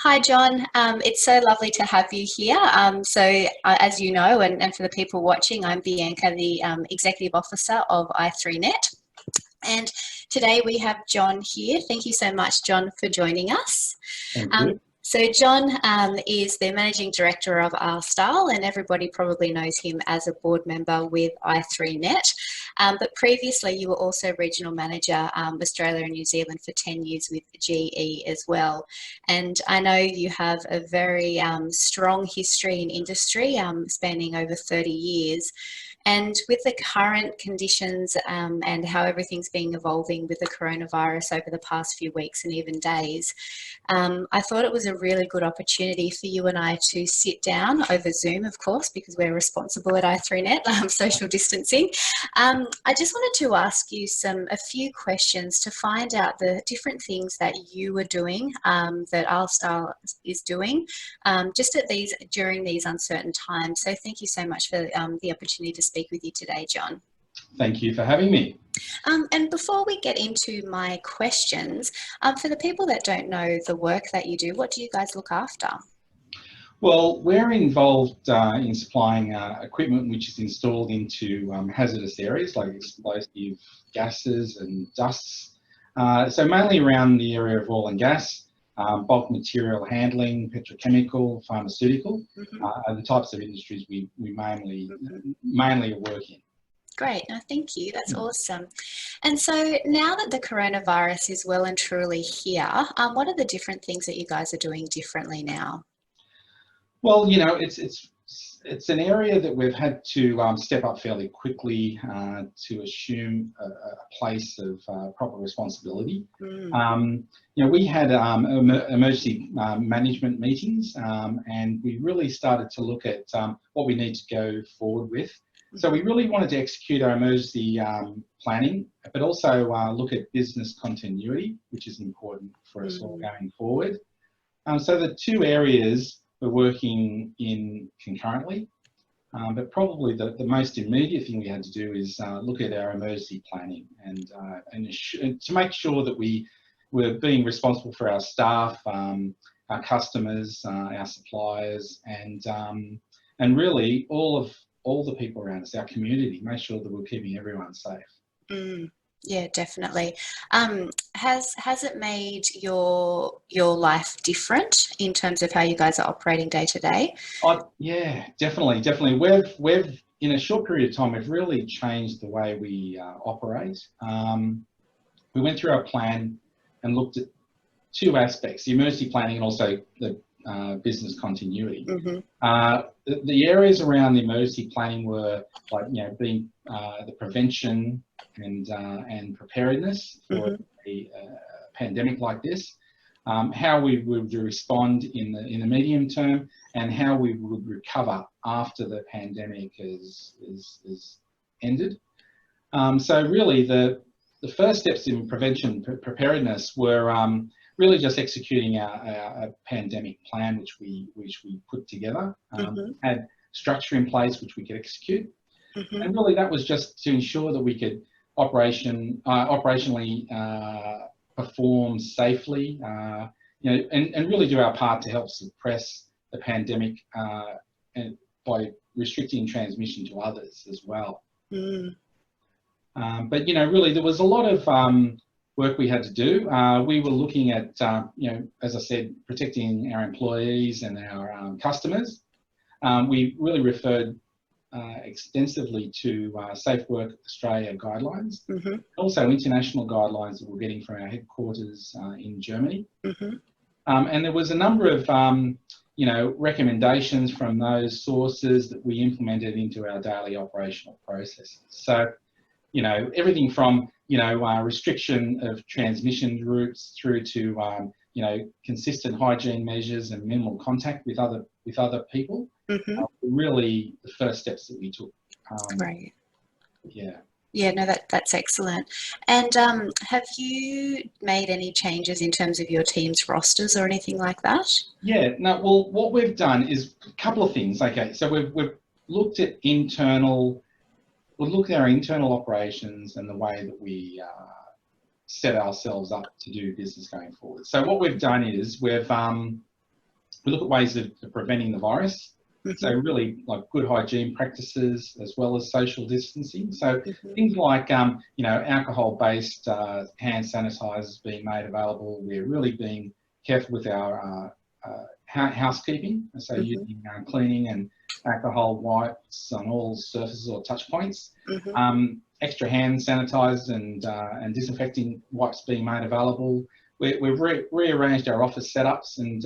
Hi, John. It's so lovely to have you here. As you know, and for the people watching, I'm Bianca, the Executive Officer of i3net. And today we have John here. Thank you so much, John, for joining us. Thank you. So John is the Managing Director of R.Stahl, and everybody probably knows him as a board member with i3net. But previously you were also Regional Manager Australia and New Zealand for 10 years with GE as well. And I know you have a very strong history in industry spanning over 30 years. And with the current conditions and how everything's been evolving with the coronavirus over the past few weeks and even days, I thought it was a really good opportunity for you and I to sit down over Zoom, of course, because we're responsible at i3net, social distancing. I just wanted to ask you a few questions to find out the different things that you were doing, that R.Stahl is doing, during these uncertain times. So thank you so much for the opportunity to speak with you today, John. Thank you for having me. And before we get into my questions, for the people that don't know the work that you do, what do you guys look after? Well, we're involved in supplying equipment which is installed into hazardous areas like explosive gases and dusts. So mainly around the area of oil and gas, bulk material handling, petrochemical, pharmaceutical, are the types of industries we mainly work in. Great, no, thank you. That's awesome. And so now that the coronavirus is well and truly here, what are the different things that you guys are doing differently now? Well, you know, it's an area that we've had to step up fairly quickly to assume a place of proper responsibility. You know, we had emergency management meetings, and we really started to look at what we need to go forward with. So we really wanted to execute our emergency planning, but also look at business continuity, which is important for us all going forward. So the two areas we're working in concurrently, but probably the most immediate thing we had to do is look at our emergency planning and to make sure that we were being responsible for our staff, our customers, our suppliers, and really all the people around us, our community, make sure that we're keeping everyone safe. Yeah, definitely. Has it made your life different in terms of how you guys are operating day to day? Yeah, definitely. We've in a short period of time, we've really changed the way we operate. We went through our plan and looked at two aspects: the emergency planning and also the business continuity. The areas around the emergency planning were like, you know, being the prevention and preparedness for a pandemic like this, how we would respond in the medium term, and how we would recover after the pandemic is ended. So really the first steps in prevention preparedness were really just executing our pandemic plan, which we put together, had structure in place which we could execute, and really that was just to ensure that we could operationally perform safely, you know, and really do our part to help suppress the pandemic and by restricting transmission to others as well. But you know, really there was a lot of work we had to do. We were looking at, you know, as I said, protecting our employees and our customers. We really referred extensively to Safe Work Australia guidelines, also international guidelines that we're getting from our headquarters in Germany. And there was a number of, you know, recommendations from those sources that we implemented into our daily operational processes. So, you know, everything from, you know, restriction of transmission routes through to, you know, consistent hygiene measures and minimal contact with other people. Really the first steps that we took. Right. Yeah. Yeah, no, that's excellent. And have you made any changes in terms of your team's rosters or anything like that? Yeah, no, well, what we've done is a couple of things. Okay, so we've looked at our internal operations and the way that we set ourselves up to do business going forward. So what we've done is we've we look at ways of preventing the virus. So really like good hygiene practices as well as social distancing. So things like, you know, alcohol-based hand sanitizers being made available. We're really being careful with our housekeeping. So using cleaning and alcohol wipes on all surfaces or touch points. Extra hand sanitizers and disinfecting wipes being made available. We've rearranged our office setups and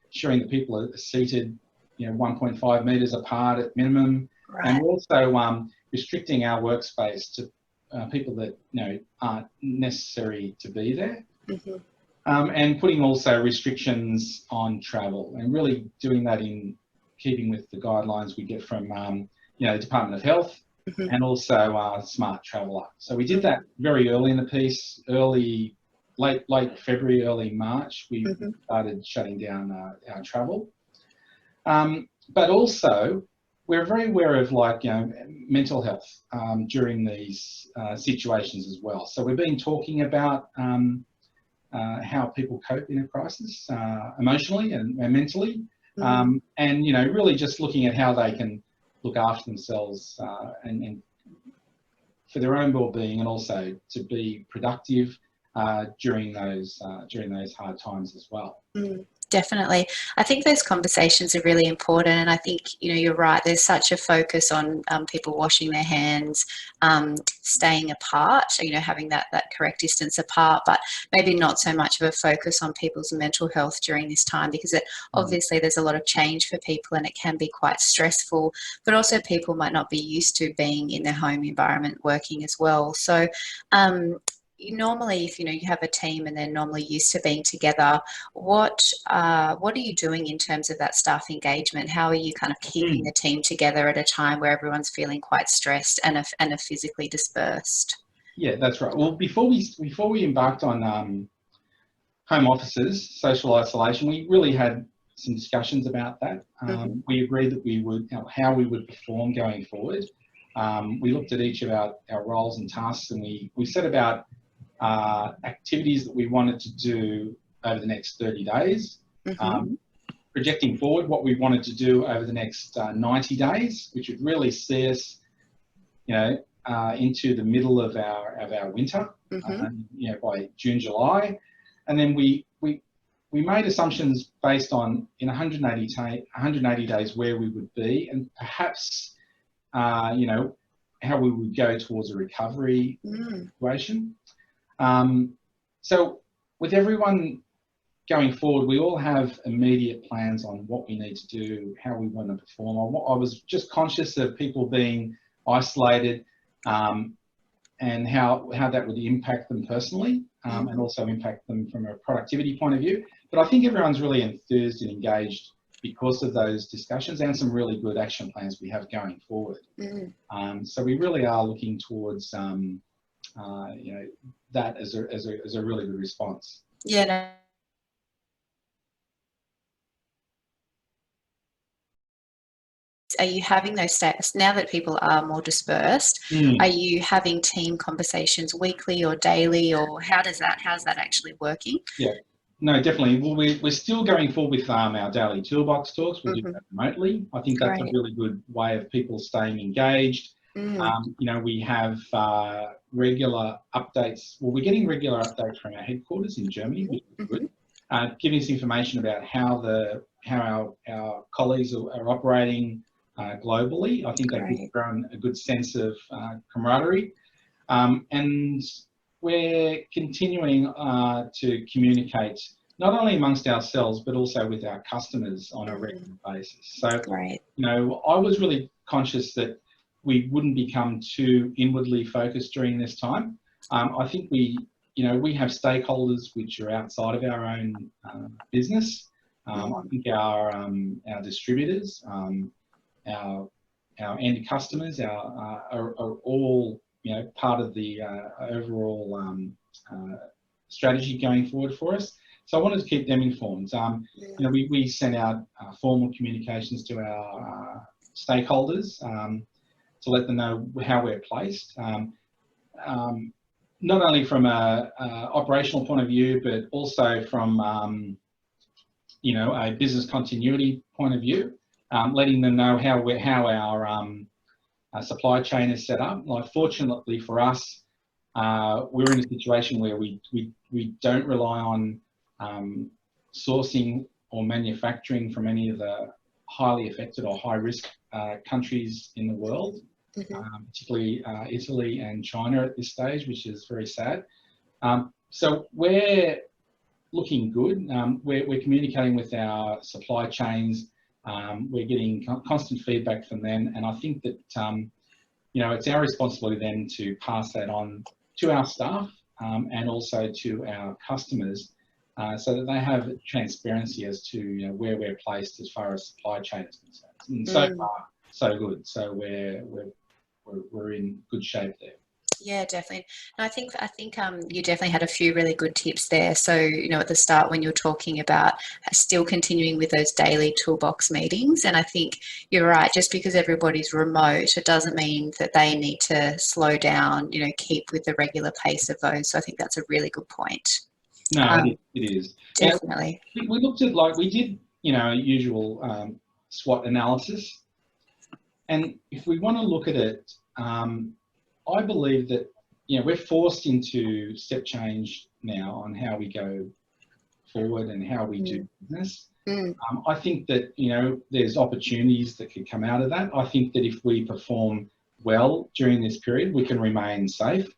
ensuring that people are seated, you know, 1.5 metres apart at minimum, and we're also restricting our workspace to people that, you know, aren't necessary to be there, and putting also restrictions on travel, and really doing that in keeping with the guidelines we get from you know, the Department of Health and also Smart Traveller. So we did that very early in the piece, late February, early March. We started shutting down our travel. But also, we're very aware of, like, you know, mental health during these situations as well. So we've been talking about how people cope in a crisis, emotionally and mentally, and, you know, really just looking at how they can look after themselves and for their own well-being, and also to be productive during those hard times as well. Definitely. I think those conversations are really important, and I think, you know, you're right, there's such a focus on people washing their hands, staying apart, so, you know, having that correct distance apart, but maybe not so much of a focus on people's mental health during this time, because obviously there's a lot of change for people and it can be quite stressful, but also people might not be used to being in their home environment working as well. So normally, if, you know, you have a team and they're normally used to being together, what are you doing in terms of that staff engagement? How are you kind of keeping the team together at a time where everyone's feeling quite stressed and are physically dispersed? Yeah, that's right. Well, before we embarked on home offices, social isolation, we really had some discussions about that. We agreed that we would, you know, how we would perform going forward. We looked at each of our roles and tasks, and we set about activities that we wanted to do over the next 30 days, projecting forward what we wanted to do over the next 90 days, which would really see us, you know, into the middle of our winter, you know, by June, July. And then we made assumptions based on, in 180 days where we would be, and perhaps, you know, how we would go towards a recovery situation. So with everyone going forward, we all have immediate plans on what we need to do, how we want to perform. I was just conscious of people being isolated, and how that would impact them personally, and also impact them from a productivity point of view. But I think everyone's really enthused and engaged because of those discussions and some really good action plans we have going forward. So we really are looking towards you know, that as a really good response. Yeah. No. Are you having those stats now that people are more dispersed? Are you having team conversations weekly or daily, or how's that actually working? Yeah. No, definitely. Well, we're still going forward with our daily toolbox talks. We'll do that remotely. I think that's a really good way of people staying engaged. You know, we have regular updates. Well, we're getting regular updates from our headquarters in Germany, which is good, giving us information about how our colleagues are operating globally. I think that gives everyone a good sense of camaraderie, and we're continuing to communicate not only amongst ourselves but also with our customers on a regular basis. So, you know, I was really conscious that we wouldn't become too inwardly focused during this time. I think we have stakeholders which are outside of our own business. I think our distributors, our end customers, are all, you know, part of the overall strategy going forward for us. So I wanted to keep them informed. You know, we sent out formal communications to our stakeholders to let them know how we're placed, not only from a operational point of view, but also from you know, a business continuity point of view, letting them know how our supply chain is set up. Like, fortunately for us, we're in a situation where we don't rely on sourcing or manufacturing from any of the highly affected or high risk countries in the world, particularly Italy and China at this stage, which is very sad. So we're looking good. We're communicating with our supply chains. We're getting constant feedback from them, and I think that you know, it's our responsibility then to pass that on to our staff and also to our customers, so that they have transparency as to, you know, where we're placed as far as supply chain is concerned. And so far, so good. So we're in good shape there. Yeah, definitely. And I think you definitely had a few really good tips there. So, you know, at the start when you're talking about still continuing with those daily toolbox meetings, and I think you're right, just because everybody's remote, it doesn't mean that they need to slow down, you know, keep with the regular pace of those. So I think that's a really good point. No, it is. Definitely. Yeah, we looked at, like, we did, you know, usual SWOT analysis. And if we want to look at it, I believe that, you know, we're forced into step change now on how we go forward and how we do business. I think that, you know, there's opportunities that could come out of that. I think that if we perform well during this period, we can remain safe.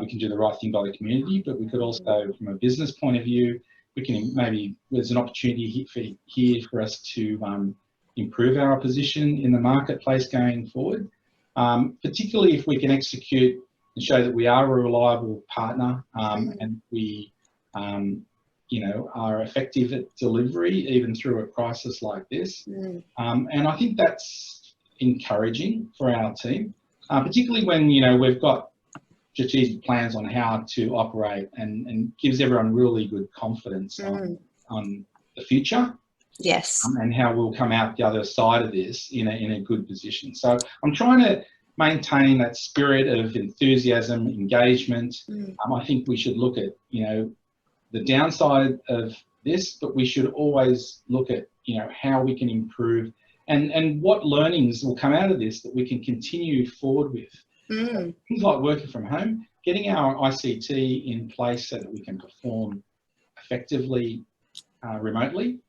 We can do the right thing by the community, but we could also, from a business point of view, we can maybe, there's an opportunity here for us to improve our position in the marketplace going forward. Particularly if we can execute and show that we are a reliable partner, and we, you know, are effective at delivery even through a crisis like this. And I think that's encouraging for our team, particularly when, you know, we've got strategic plans on how to operate, and gives everyone really good confidence on the future. Yes. And how we'll come out the other side of this in a good position. So I'm trying to maintain that spirit of enthusiasm, engagement. I think we should look at, you know, the downside of this, but we should always look at, you know, how we can improve and what learnings will come out of this that we can continue forward with. Things like working from home, getting our ICT in place so that we can perform effectively remotely.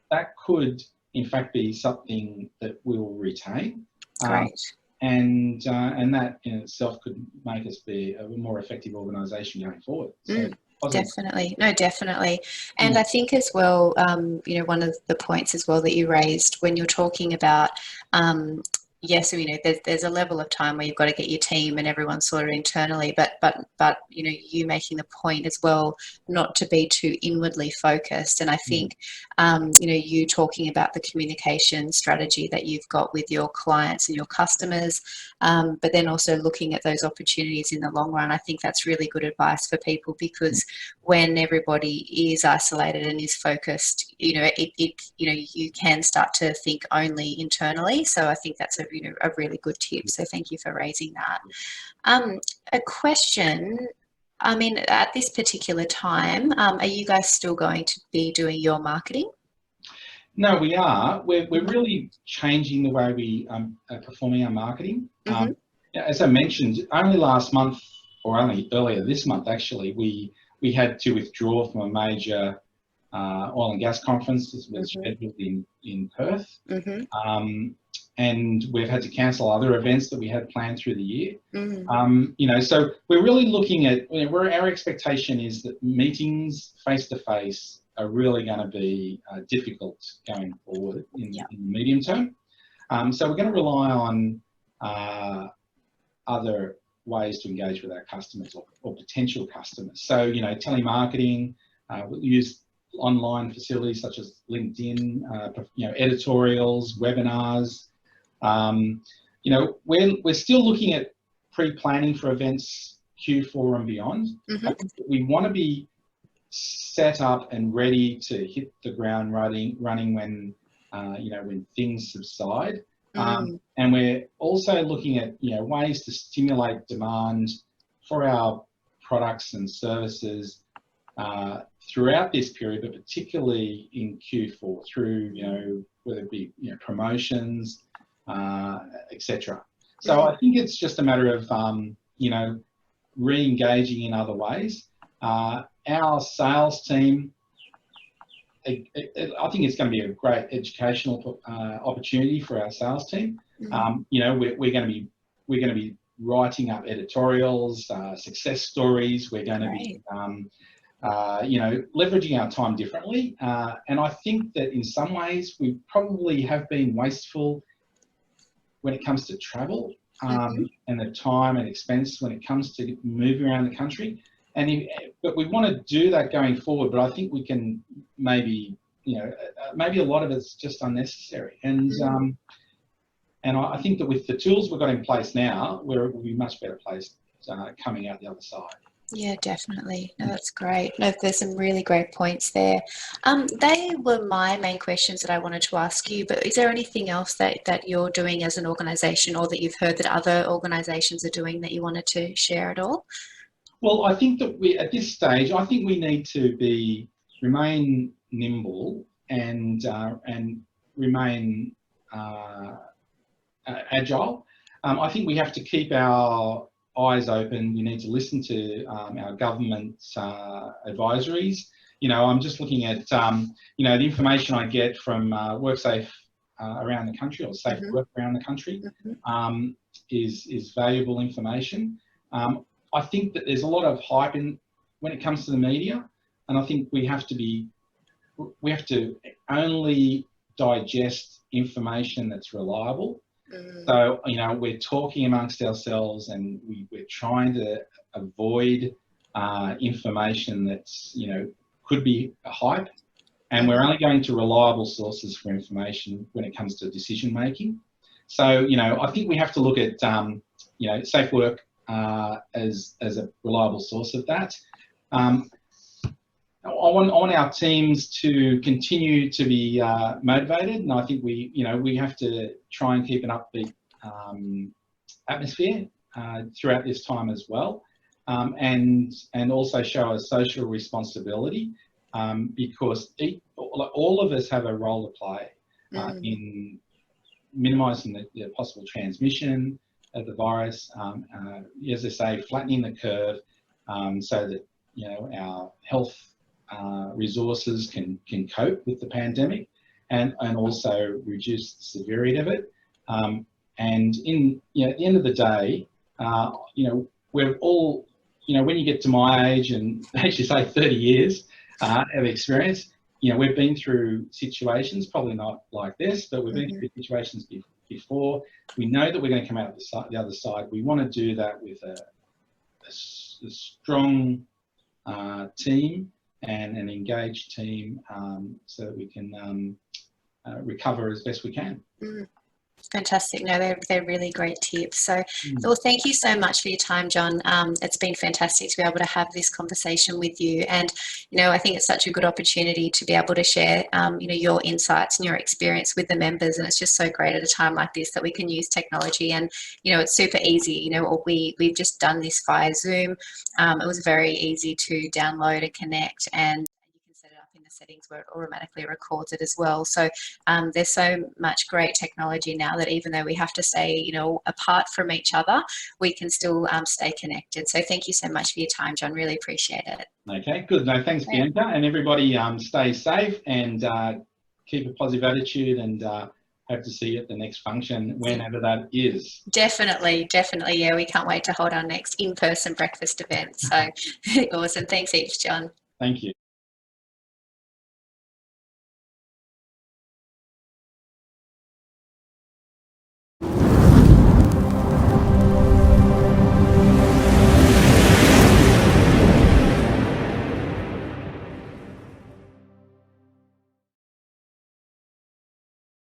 That could, in fact, be something that we'll retain. Great. And that in itself could make us be a more effective organisation going forward. So definitely. No, definitely. And I think as well, you know, one of the points as well that you raised when you're talking about, yes, you know, there's a level of time where you've got to get your team and everyone sorted internally, but you know, you making the point as well not to be too inwardly focused. And I think, you know, you talking about the communication strategy that you've got with your clients and your customers, but then also looking at those opportunities in the long run. I think that's really good advice for people, because when everybody is isolated and is focused, you know, you know, you can start to think only internally. So I think that's a really good tip. So thank you for raising that. A question, I mean, at this particular time, are you guys still going to be doing your marketing? No, we are. We're really changing the way we are performing our marketing. As I mentioned, only last month, or only earlier this month actually, we had to withdraw from a major oil and gas conference that was scheduled in Perth. And we've had to cancel other events that we had planned through the year. You know, so we're really looking at, you know, our expectation is that meetings face-to-face are really going to be difficult going forward in the medium term. So we're going to rely on other ways to engage with our customers or potential customers. So, you know, telemarketing, we'll use online facilities such as LinkedIn, you know, editorials, webinars. You know, we're still looking at pre-planning for events Q4 and beyond. I think that we want to be set up and ready to hit the ground running when you know, when things subside. And we're also looking at, you know, ways to stimulate demand for our products and services throughout this period, but particularly in Q4 through, whether it be, promotions, etc. So I think it's just a matter of, re-engaging in other ways. Our sales team, I think it's going to be a great educational opportunity for our sales team. We're going to be writing up editorials, success stories. We're going to be, leveraging our time differently. And I think that in some ways we probably have been wasteful when it comes to travel, and the time and expense when it comes to moving around the country. But we want to do that going forward. But I think we can maybe a lot of it's just unnecessary. And I think that with the tools we've got in place now, we'll be much better placed coming out the other side. Yeah, definitely. No, that's great. No, there's some really great points there. They were my main questions that I wanted to ask you, but is there anything else that you're doing as an organisation, or that you've heard that other organisations are doing, that you wanted to share at all? Well, I think that at this stage, I think we need to remain nimble and remain agile. I think we have to keep our eyes open. We need to listen to our government advisories. I'm just looking at the information I get from WorkSafe around the country, or Safe Work around the country, is valuable information. I think that there's a lot of hype when it comes to the media, and I think we have to only digest information that's reliable. So, we're talking amongst ourselves, and we're trying to avoid information that's, could be a hype, and we're only going to reliable sources for information when it comes to decision making. So, I think we have to look at, Safe Work as a reliable source of that. I want our teams to continue to be motivated, and I think we have to try and keep an upbeat atmosphere throughout this time as well, and also show a social responsibility, because all of us have a role to play in minimising the possible transmission of the virus. As I say, flattening the curve, so that our health resources can cope with the pandemic, and also reduce the severity of it. And at the end of the day, we're all, when you get to my age, and as you say, 30 years of experience, we've been through situations, probably not like this, but we've been through situations before. We know that we're going to come out the other side. We want to do that with a strong team and an engaged team, so that we can recover as best we can. Fantastic. No, they're really great tips. So, well, thank you so much for your time, John. It's been fantastic to be able to have this conversation with you. And, I think it's such a good opportunity to be able to share, your insights and your experience with the members. And it's just so great at a time like this that we can use technology. And, it's super easy. We've just done this via Zoom. It was very easy to download and connect, and settings where it automatically records it as well. So there's so much great technology now that even though we have to stay, apart from each other, we can still stay connected. So thank you so much for your time, John. Really appreciate it. Okay, good. No, thanks, Bianca. And everybody stay safe and keep a positive attitude, and hope to see you at the next function, whenever that is. Definitely. Yeah, we can't wait to hold our next in-person breakfast event. So awesome. Thanks heaps, John. Thank you.